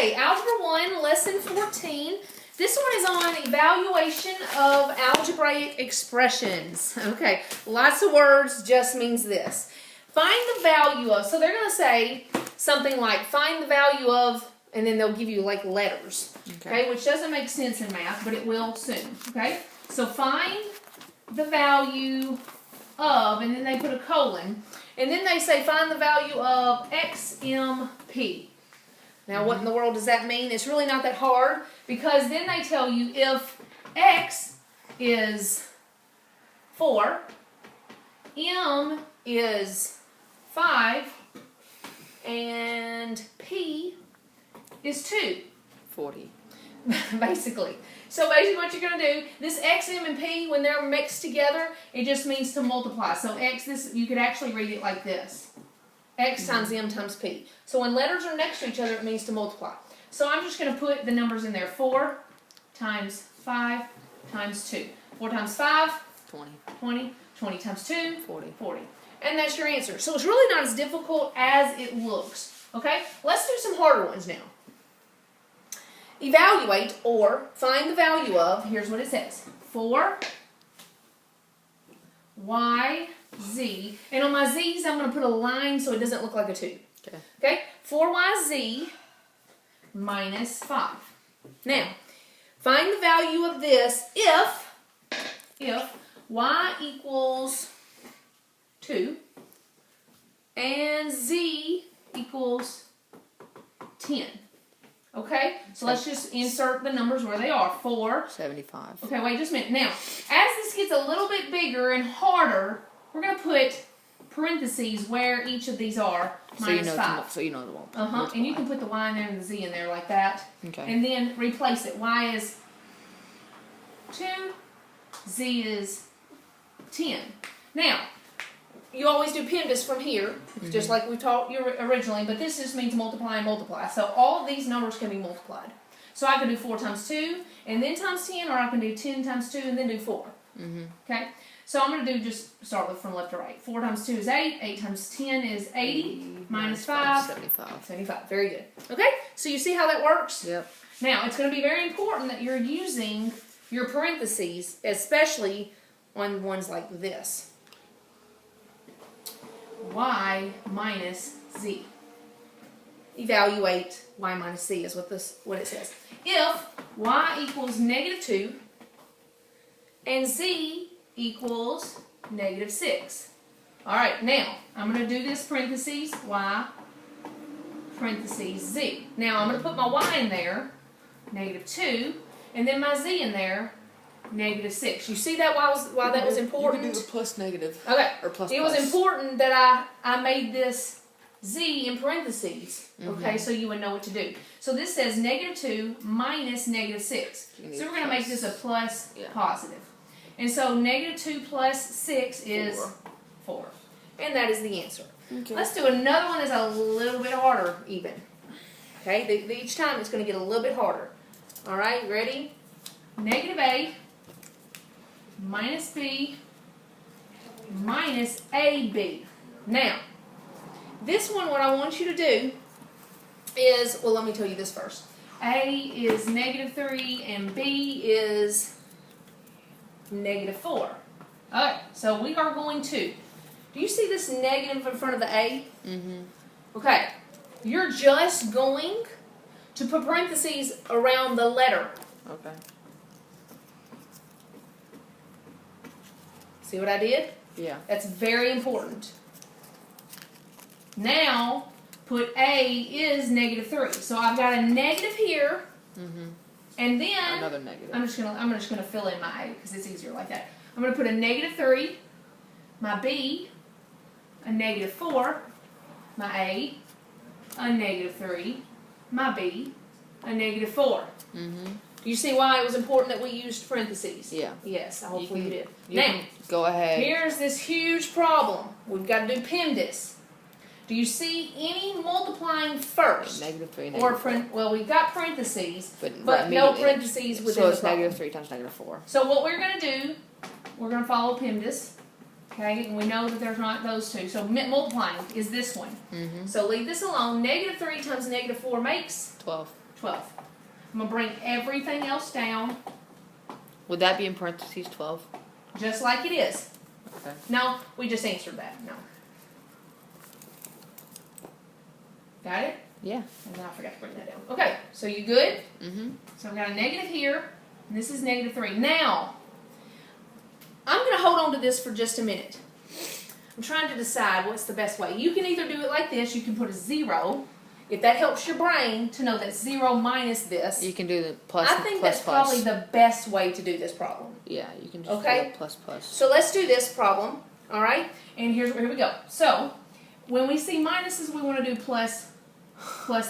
Okay, Algebra 1, Lesson 14. This one is on evaluation of algebraic expressions. Okay, lots of words just means this. Find the value of, so they're going to say something like, find the value of, and then they'll give you like letters. Okay, which doesn't make sense in math, but it will soon. Okay, so find the value of, and then they put a colon, and then they say find the value of XMP. Now, what in the world does that mean? It's really not that hard, because then they tell you if X is 4, M is 5, and P is 2. 40. Basically. So basically what you're going to do, this X, M, and P, when they're mixed together, it just means to multiply. So X, this you could actually read it like this. X times M times P. So when letters are next to each other, it means to multiply. So I'm just going to put the numbers in there. 4 times 5 times 2. 4 times 5? 20. 20. 20 times 2? 40. 40. And that's your answer. So it's really not as difficult as it looks. Okay? Let's do some harder ones now. Evaluate or find the value of, here's what it says, 4YZ. And on my Z's, I'm going to put a line so it doesn't look like a 2. Okay? 4YZ minus 5. Now, find the value of this if Y equals 2 and Z equals 10. Okay, so let's just insert the numbers where they are. 4. 75. Okay, wait just a minute. Now, as this gets a little bit bigger and harder, we're going to put parentheses where each of these are, minus 5. So you know the one. And you can put the Y in there and the Z in there like that. Okay. And then replace it. Y is 2, Z is 10. Now, you always do PEMDAS from here, just like we taught you originally, but this just means multiply and multiply. So all of these numbers can be multiplied. So I can do 4 times 2 and then times 10, or I can do 10 times 2 and then do 4. Okay? So I'm going to do just start with from left to right. 4 times 2 is 8. 8 times 10 is 80. Minus 5. 75. 75. Very good. Okay? So you see how that works? Yep. Now, it's going to be very important that you're using your parentheses, especially on ones like this. Y minus Z. Evaluate Y minus Z is what it says. If Y equals negative 2 and Z equals negative 6. Alright, now I'm going to do this parentheses Y parentheses Z. Now I'm going to put my Y in there, negative 2, and then my Z in there, negative 6. You see that why that was important? You can do the plus negative. Okay. Or plus it was important that I made this Z in parentheses. Okay, so you would know what to do. So this says negative 2 minus negative 6. So we're going to make this a plus positive. And so negative 2 plus 6 is 4. And that is the answer. Okay. Let's do another one that's a little bit harder even. Okay, each time it's going to get a little bit harder. Alright, ready? Negative A minus B minus AB. Now, this one, what I want you to do is, well, let me tell you this first. A is negative 3 and B is negative 4. Alright, so we are going to, do you see this negative in front of the A? Okay, you're just going to put parentheses around the letter. Okay. See what I did? Yeah. That's very important. Now, put A is negative 3. So I've got a negative here, and then another negative. I'm just gonna fill in my A because it's easier like that. I'm gonna put a negative 3, my B, a negative 4, my A, a negative 3, my B, a negative 4. Do you see why it was important that we used parentheses? Yeah. Yes, hopefully you did. Now, go ahead. Here's this huge problem. We've got to do PEMDAS. Do you see any multiplying first? Negative 3, negative 4. Well, we've got parentheses, but no parentheses within the problem. So it's negative 3 times negative 4. So what we're going to do, we're going to follow PEMDAS. Okay, and we know that there's not those two. So multiplying is this one. So leave this alone. Negative 3 times negative 4 makes? 12. 12. I'm going to bring everything else down Would that be in parentheses 12? just like it is. Okay. No, we just answered that. No. Got it? Yeah. And then I forgot to bring that down. Okay, so you good? Mm-hmm. So I've got a negative here, and this is negative 3. Now, I'm going to hold on to this for just a minute. I'm trying to decide what's the best way. You can either do it like this. You can put a 0. If that helps your brain to know that 0 minus this. You can do the plus. I think plus, that's plus. probably the best way to do this problem. Yeah, you can just Okay. do the plus plus. So let's do this problem, all right? And here we go. So when we see minuses, we want to do plus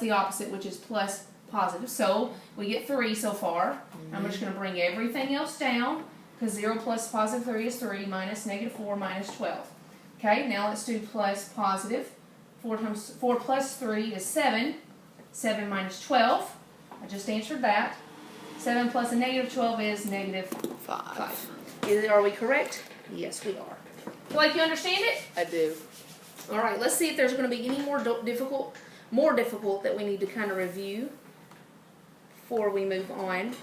the opposite, which is plus positive. So we get 3 so far. Mm-hmm. I'm just going to bring everything else down because 0 plus positive 3 is 3 minus negative 4 minus 12. Okay, now let's do plus positive. 4 plus 3 is 7. 7 minus 12. I just answered that. 7 plus a negative 12 is negative 5. Are we correct? Yes, we are. Feel like you understand it? I do. All right, let's see if there's going to be any more difficult that we need to kind of review before we move on.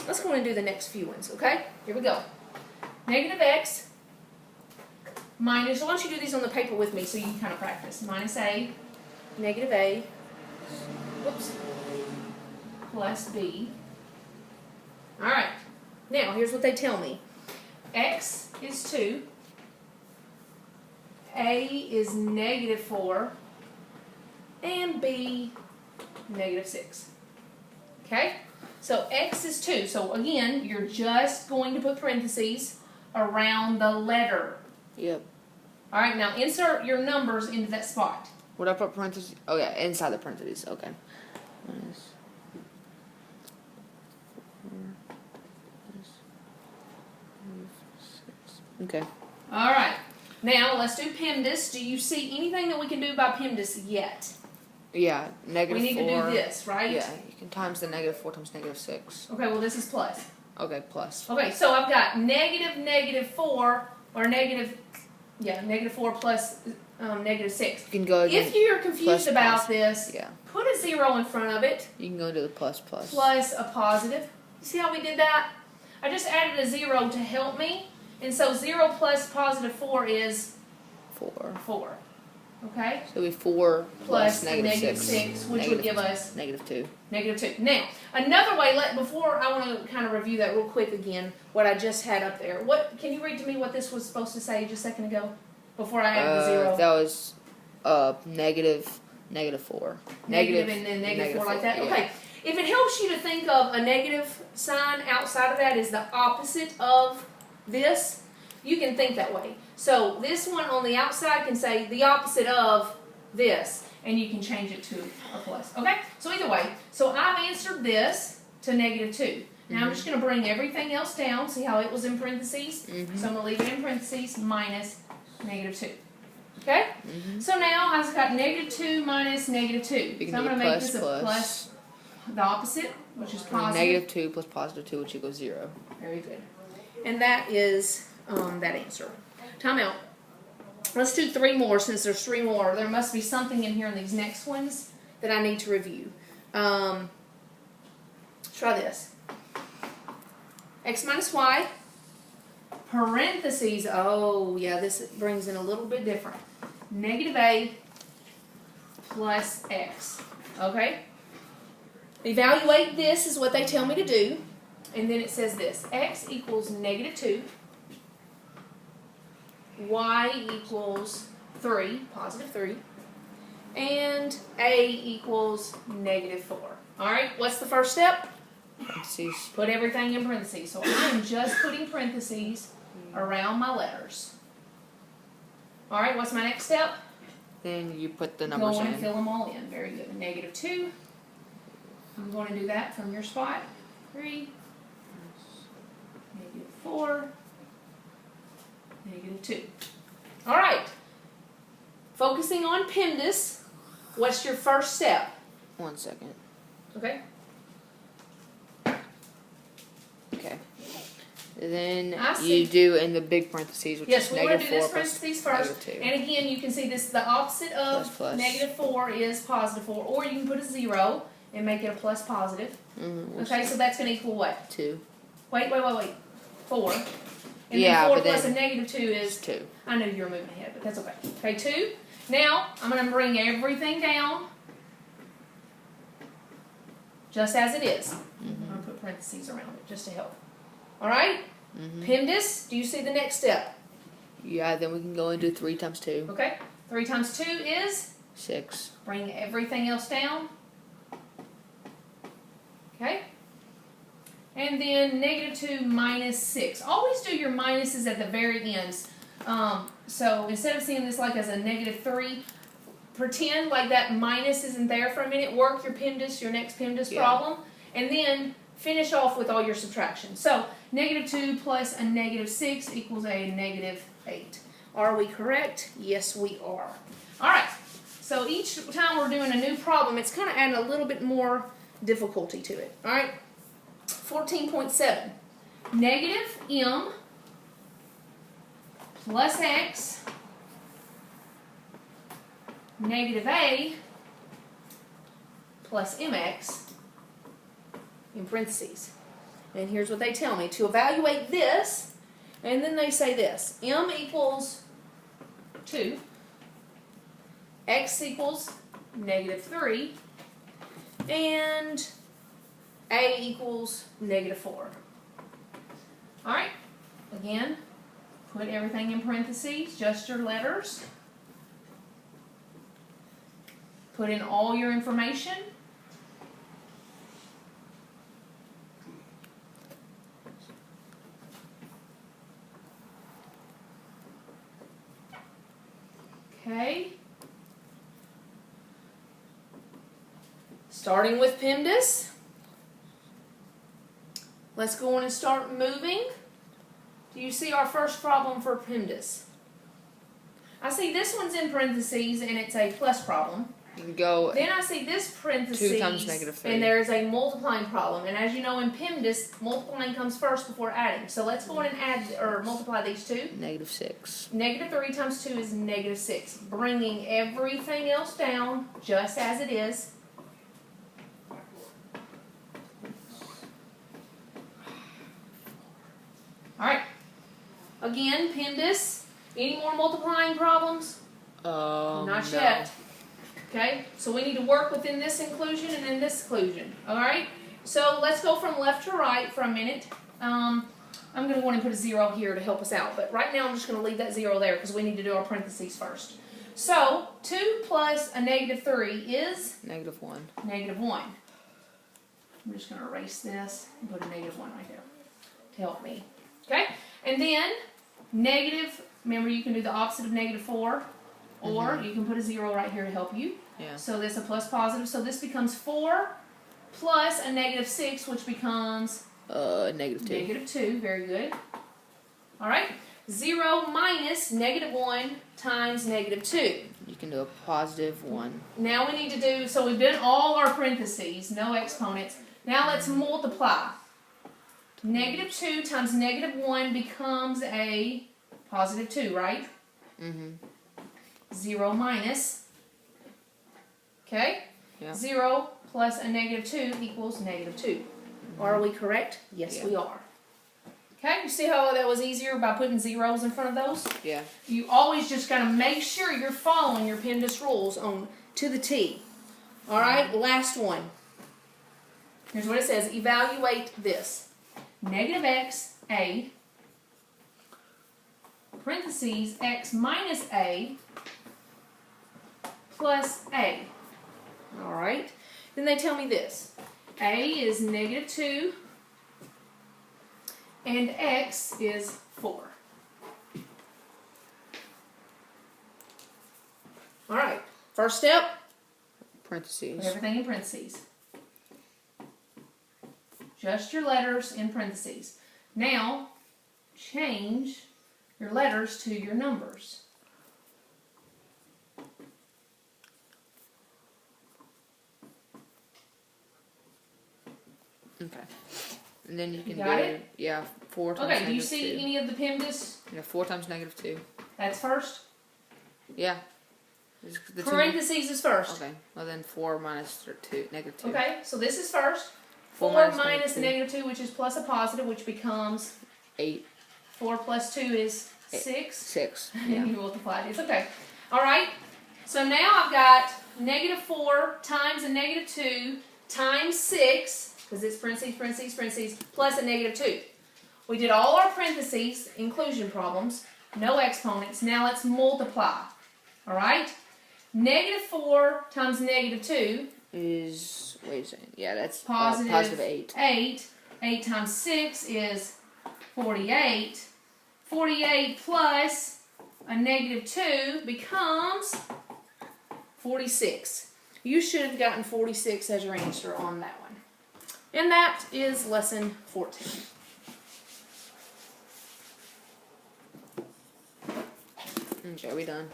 Let's go and do the next few ones, okay? Here we go. Negative x minus, why don't you do these on the paper with me so you can kind of practice. Minus a, negative a, whoops, plus b. All right, now here's what they tell me. X is 2. A is negative 4, and B, negative 6. Okay? So X is 2. So again, you're just going to put parentheses around the letter. Yep. All right, now insert your numbers into that spot. Would I put parentheses? Oh, yeah, inside the parentheses. Okay. Minus 6. Okay. All right. Now, let's do PEMDAS. Do you see anything that we can do by PEMDAS yet? Yeah, negative 4. We need to do this, right? Yeah, you can times the negative 4 times negative 6. Okay, well, this is plus. Okay, plus. Okay, so I've got negative 4, or negative 4 plus negative 6. You can go If you're confused about plus. this, Yeah. put a 0 in front of it. You can go into the plus plus. Plus a positive. You see how we did that? I just added a 0 to help me. And so 0 plus positive 4 is 4. 4. Okay? So it'll be 4 Plus negative 6, which would give us negative 2. negative 2. Now, another way, before I want to kind of review that real quick again, what I just had up there. Can you read to me what this was supposed to say just a second ago? Before I added the 0. That was negative 4. Negative and then negative 4 like that? Yeah. Okay. If it helps you to think of a negative sign outside of that is the opposite of this, you can think that way. So this one on the outside can say the opposite of this, and you can change it to a plus. Okay? So either way, so I've answered this to negative 2. Now I'm just going to bring everything else down. See how it was in parentheses? Mm-hmm. So I'm going to leave it in parentheses minus negative 2. Okay? Mm-hmm. So now I've got negative 2 minus negative 2. You can So I'm do going to make plus, this a plus, the opposite, which is positive. Negative 2 plus positive 2, which equals 0. Very good. And that is that answer. Time out. Let's do 3 more since there's 3 more. There must be something in here in these next ones that I need to review. Try this. X minus y, parentheses, oh yeah, this brings in a little bit different. Negative a plus x. Okay? Evaluate this is what they tell me to do. And then it says this. X equals negative 2. Y equals 3, positive 3. And A equals negative 4. Alright, what's the first step? Parentheses. Put everything in parentheses. So I'm just putting parentheses around my letters. Alright, what's my next step? Then you put the numbers Go in in. and fill them all in. Very good. Negative 2. I'm going to do that from your spot. 3. Negative 4. Negative 2. Alright. Focusing on PEMDAS. What's your first step? 1 second. Okay. Okay. Then I see. you do in the big parentheses, which Yes, is we want to negative do 4 this plus parentheses first. negative 2. And again, you can see this, the opposite of Plus. negative 4 is positive 4. Or you can put a 0 and make it a plus positive. Okay, so that's going to equal what? 2. Wait. 4. And Yeah, then 4 but plus then a negative 2 is 2. I know you were moving ahead, but that's okay. Okay, 2. Now, I'm going to bring everything down just as it is. I'm going to put parentheses around it just to help. All right? PEMDAS, do you see the next step? Yeah, then we can go and do 3 times 2. Okay. 3 times 2 is? 6. Bring everything else down. Okay. And then negative 2 minus 6. Always do your minuses at the very ends. So instead of seeing this like as a negative 3, pretend like that minus isn't there for a minute. Work your PEMDAS, your next PEMDAS problem. And then finish off with all your subtractions. So negative 2 plus a negative 6 equals a negative 8. Are we correct? Yes, we are. All right. So each time we're doing a new problem, it's kind of adding a little bit more difficulty to it. All right. 14.7. Negative m plus x negative a plus mx in parentheses. And here's what they tell me. To evaluate this, and then they say this. M equals 2. X equals negative 3. And A equals negative 4. Alright. Again, put everything in parentheses, just your letters. Put in all your information. Okay. Starting with PEMDAS. Let's go on and start moving. Do you see our first problem for PEMDAS? I see this one's in parentheses and it's a plus problem. You can go. Then I see this parentheses 2 times negative 3. and there's a multiplying problem. And as you know in PEMDAS, multiplying comes first before adding. So let's go on and add or multiply these two. Negative 6. Negative 3 times 2 is negative 6. Bringing everything else down just as it is. Alright. Again, PEMDAS. Any more multiplying problems? Not No. yet. Okay, so we need to work within this inclusion and in this inclusion. Alright? So let's go from left to right for a minute. I'm going to go and put a 0 here to help us out. But right now I'm just going to leave that 0 there because we need to do our parentheses first. So 2 plus a negative 3 is? Negative 1. Negative 1. I'm just going to erase this and put a negative 1 right there to help me. Okay? And then negative, remember you can do the opposite of negative 4. Or you can put a 0 right here to help you. Yeah. So that's a plus positive. So this becomes 4 plus a negative 6, which becomes? Negative 2. Negative 2. Very good. All right. 0 minus negative 1 times negative 2. You can do a positive 1. Now we need to do, so we've done all our parentheses, no exponents. Now let's multiply. Negative 2 times negative 1 becomes a positive 2, right? 0 minus, okay? Yeah. 0 plus a negative 2 equals negative 2. Are we correct? Yes, we are. Okay, you see how that was easier by putting zeros in front of those? Yeah. You always just got to make sure you're following your PEMDAS rules on to the T. All right, last one. Here's what it says. Evaluate this. Negative x, a, parentheses, x minus a, plus a. All right. Then they tell me this. A is negative 2 and x is 4. All right. First step. Parentheses. Put everything in parentheses. Just your letters in parentheses. Now, change your letters to your numbers. Okay. And then you can got do, it? yeah, 4 times Okay, do you negative see 2. any of the PEMDAS? Yeah, 4 times negative 2. That's first. Yeah. The Parentheses is first. Okay. Well, then 4 minus 2, negative 2. Okay, so this is first. 4 4 minus minus the negative negative 2, which is plus a positive, which becomes 8. 4 plus 2 is 6. 6. And Yeah. you multiply this. Okay. All right. So now I've got negative 4 times a negative 2 times 6, because it's parentheses, plus a negative 2. We did all our parentheses, inclusion problems, no exponents. Now let's multiply. All right? Negative 4 times negative 2 is, wait a second, yeah, that's positive 8. 8. 8 times 6 is 48. 48 plus a negative 2 becomes 46. You should have gotten 46 as your answer on that one. And that is lesson 14. Okay, are we done?